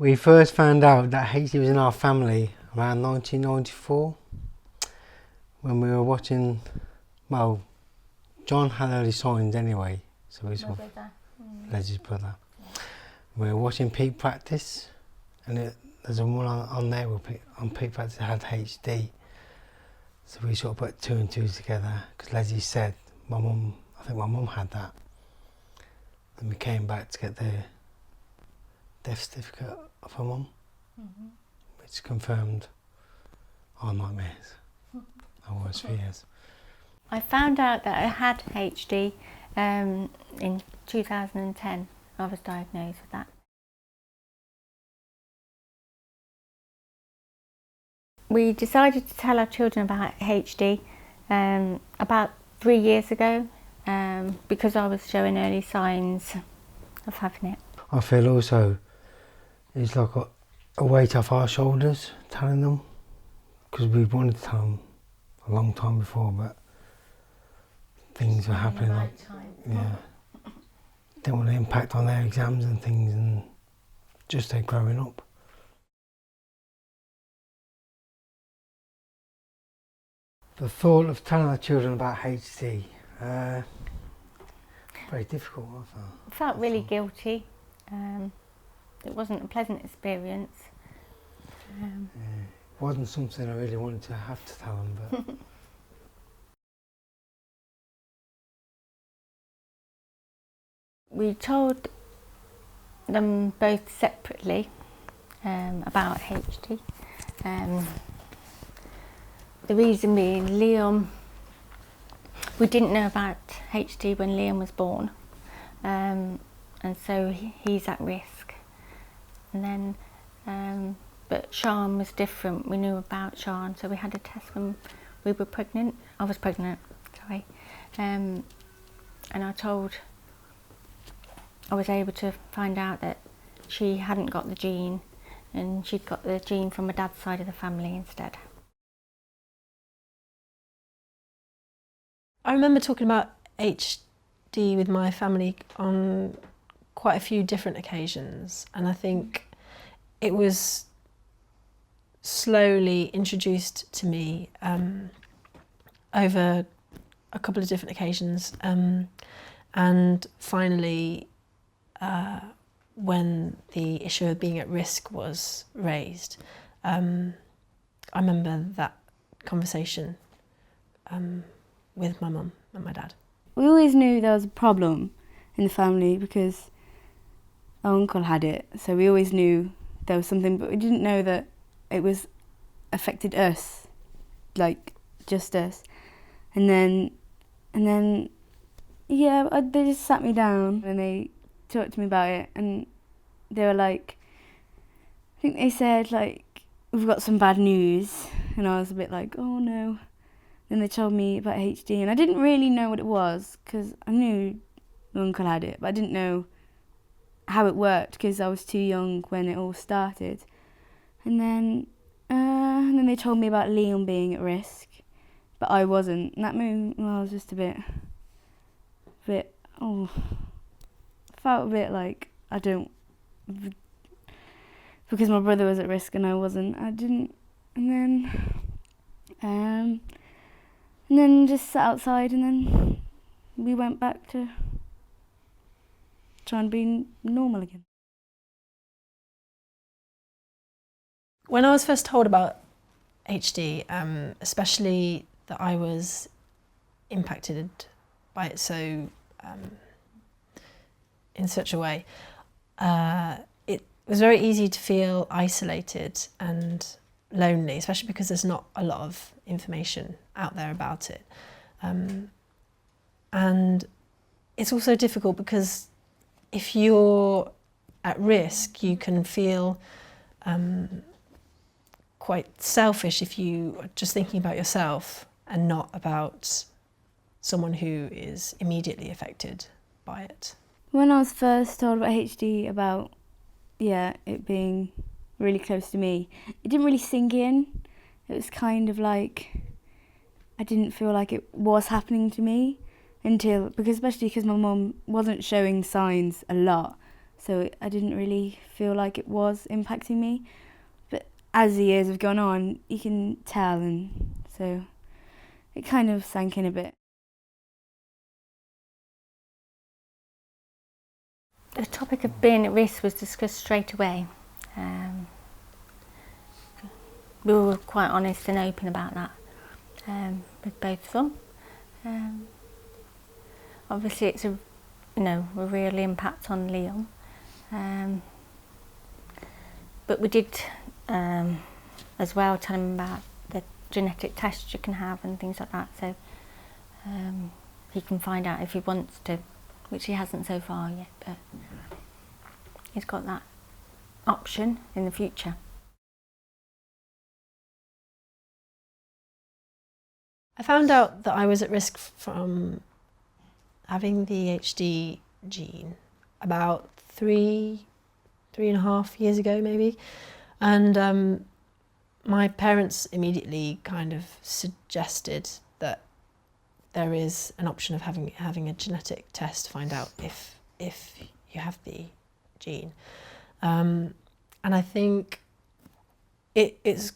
We first found out that HD was in our family around 1994 when we were watching, well, John had early signs anyway, so we saw Leslie's brother. We were watching peak practice, and there's a one on there on peak practice that had HD. So we sort of put two and two together because Leslie said, I think my mum had that. And we came back to get the death certificate of her mum, which confirmed our nightmares, our worst fears. I found out that I had HD in 2010. I was diagnosed with that. We decided to tell our children about HD about 3 years ago because I was showing early signs of having it. I feel also it's like a weight off our shoulders telling them, because we wanted to tell them a long time before, but things were happening like, yeah, didn't want to impact on their exams and things and just their growing up. The thought of telling our children about HD, very difficult, I felt. I felt really guilty. It wasn't a pleasant experience. It wasn't something I really wanted to have to tell them, but we told them both separately about HD. The reason being, Liam, we didn't know about HD when Liam was born, and so he's at risk. And then, but Sian was different. We knew about Sian, so we had a test when we were pregnant. I was pregnant, sorry, and I was able to find out that she hadn't got the gene, and she'd got the gene from my dad's side of the family instead. I remember talking about HD with my family on quite a few different occasions, and I think it was slowly introduced to me over a couple of different occasions, and finally when the issue of being at risk was raised, I remember that conversation with my mum and my dad. We always knew there was a problem in the family because our uncle had it, so we always knew there was something, but we didn't know that it was affected us, like just us. And then yeah, they just sat me down and they talked to me about it, and they were like, I think they said like, we've got some bad news, and I was a bit like, oh no. Then they told me about HD, and I didn't really know what it was because I knew my uncle had it, but I didn't know how it worked because I was too young when it all started. And then they told me about Liam being at risk, but I wasn't. And that made I was just a bit, felt a bit like I don't, because my brother was at risk and I wasn't. I didn't, and then just sat outside, and then we went back to trying to be normal again. When I was first told about HD, especially that I was impacted by it so in such a way, it was very easy to feel isolated and lonely, especially because there's not a lot of information out there about it. And it's also difficult because if you're at risk, you can feel quite selfish if you are just thinking about yourself and not about someone who is immediately affected by it. When I was first told about HD, about it being really close to me, it didn't really sink in. It was kind of like I didn't feel like it was happening to me until, especially because my mum wasn't showing signs a lot, so I didn't really feel like it was impacting me. But as the years have gone on, you can tell, and so it kind of sank in a bit. The topic of being at risk was discussed straight away. We were quite honest and open about that with both of them. Obviously, it's a real impact on Liam, but we did as well tell him about the genetic tests you can have and things like that, so he can find out if he wants to, which he hasn't so far yet, but he's got that option in the future. I found out that I was at risk from having the HD gene about 3.5 years ago maybe, and my parents immediately kind of suggested that there is an option of having a genetic test to find out if you have the gene, and I think it's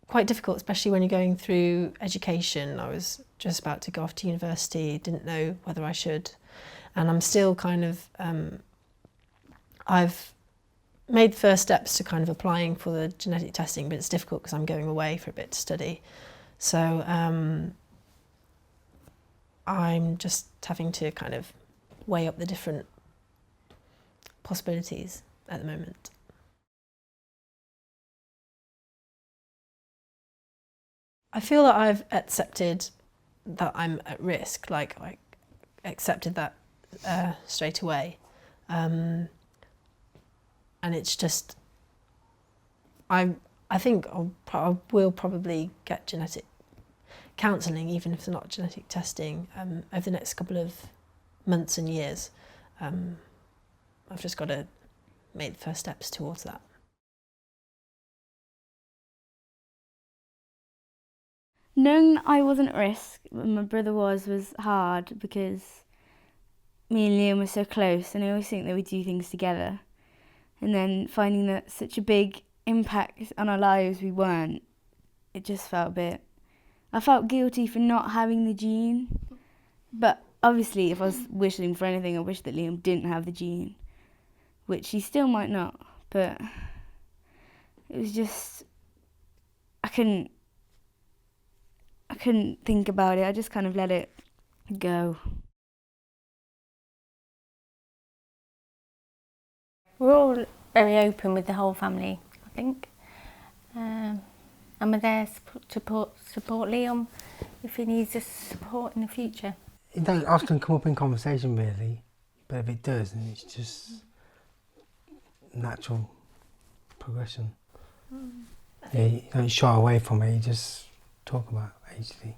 quite difficult, especially when you're going through education. I was just about to go off to university, didn't know whether I should, and I'm still kind of I've made first steps to kind of applying for the genetic testing, but it's difficult because I'm going away for a bit to study, so I'm just having to kind of weigh up the different possibilities at the moment. I feel that I've accepted that I'm at risk, like I accepted that straight away, and it's just I think I will probably get genetic counselling, even if it's not genetic testing, over the next couple of months and years. I've just got to make the first steps towards that. Knowing I wasn't at risk, but my brother was hard, because me and Liam were so close, and I always think that we do things together. And then finding that such a big impact on our lives we weren't, it just felt a bit... I felt guilty for not having the gene, but obviously if I was wishing for anything, I wish that Liam didn't have the gene, which he still might not, but it was just... I couldn't think about it. I just kind of let it go. We're all very open with the whole family, I think, and we're there to support Liam if he needs us support in the future. It don't often come up in conversation really, but if it does, then it's just natural progression. Yeah, you don't shy away from it, you just talk about HD.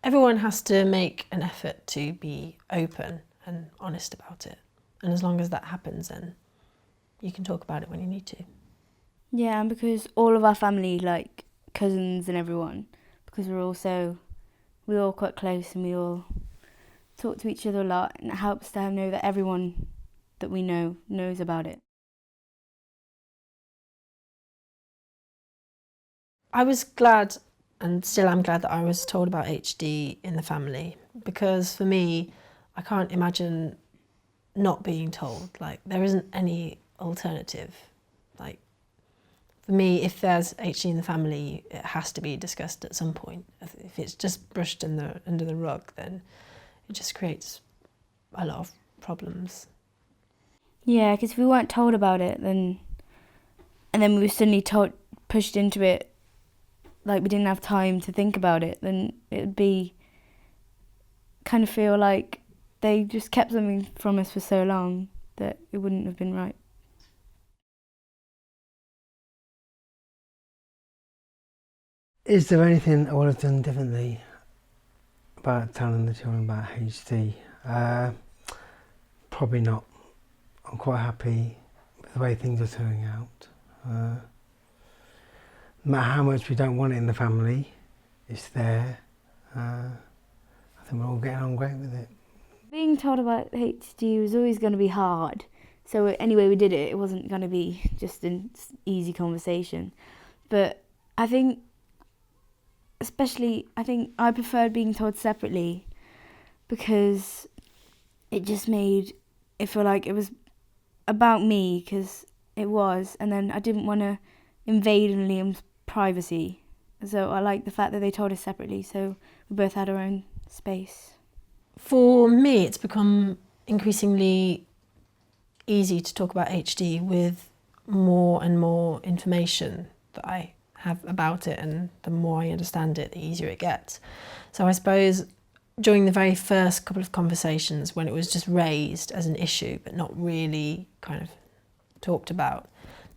Everyone has to make an effort to be open and honest about it, and as long as that happens, then you can talk about it when you need to. Yeah, and because all of our family, like cousins and everyone, because we're all quite close and we all talk to each other a lot, and it helps to know that everyone that we know knows about it. I was glad, and still am glad, that I was told about HD in the family, because for me, I can't imagine not being told. Like, there isn't any alternative. Like, for me, if there's HD in the family, it has to be discussed at some point. If it's just brushed under the rug, then it just creates a lot of problems. Yeah, because if we weren't told about it, and then we were suddenly pushed into it, like we didn't have time to think about it, then it would be kind of feel like they just kept something from us for so long that it wouldn't have been right. Is there anything I would have done differently about telling the children about HD? Probably not. I'm quite happy with the way things are turning out. No matter how much we don't want it in the family, it's there. I think we're all getting on great with it. Being told about HD was always going to be hard, So anyway we did it, it wasn't going to be just an easy conversation. But I think, especially, I think I preferred being told separately because it just made it feel like it was about me, because it was, and then I didn't want to invade on Liam's privacy. So I like the fact that they told us separately, so we both had our own space. For me, it's become increasingly easy to talk about HD with more and more information that I have about it, and the more I understand it, the easier it gets. So I suppose during the very first couple of conversations, when it was just raised as an issue but not really kind of talked about,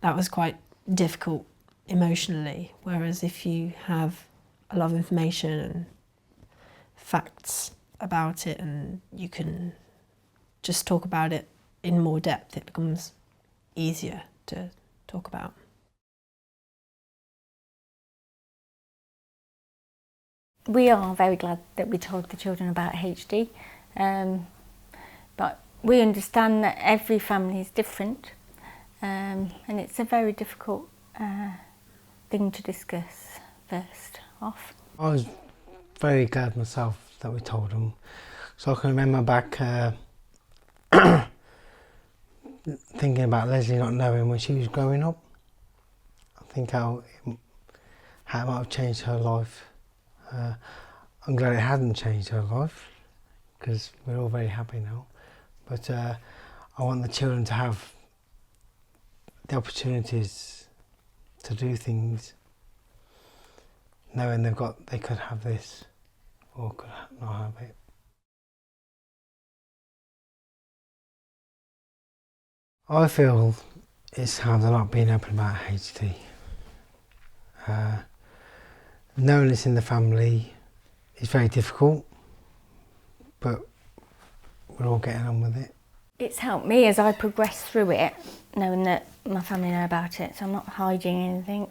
that was quite difficult emotionally. Whereas if you have a lot of information and facts about it and you can just talk about it in more depth, it becomes easier to talk about. We are very glad that we told the children about HD, but we understand that every family is different, and it's a very difficult thing to discuss first off. I was very glad myself that we told them. So I can remember back thinking about Leslie not knowing when she was growing up. I think how it might have changed her life. I'm glad it hasn't changed her life, because we're all very happy now. But I want the children to have the opportunities to do things, knowing they could have this or could not have it. I feel it's hard not being open about HD. Knowing it's in the family is very difficult, but we're all getting on with it. It's helped me as I progress through it, knowing that my family know about it, so I'm not hiding anything.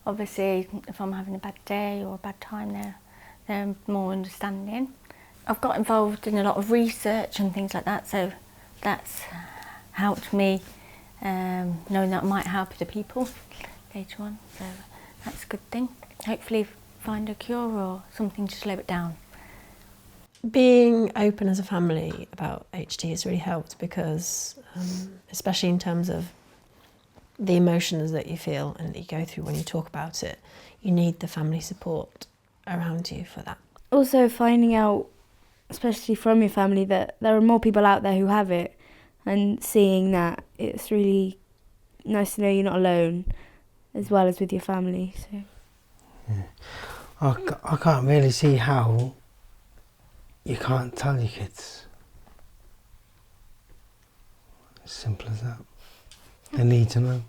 Obviously, if I'm having a bad day or a bad time, they're more understanding. I've got involved in a lot of research and things like that, so that's helped me, knowing that I might help other people later on, so that's a good thing. Hopefully find a cure or something to slow it down. Being open as a family about HD has really helped because, especially in terms of the emotions that you feel and that you go through when you talk about it, you need the family support around you for that. Also finding out, especially from your family, that there are more people out there who have it, and seeing that, it's really nice to know you're not alone, as well as with your family. So. Yeah. I can't really see how you can't tell your kids. As simple as that. They need to know.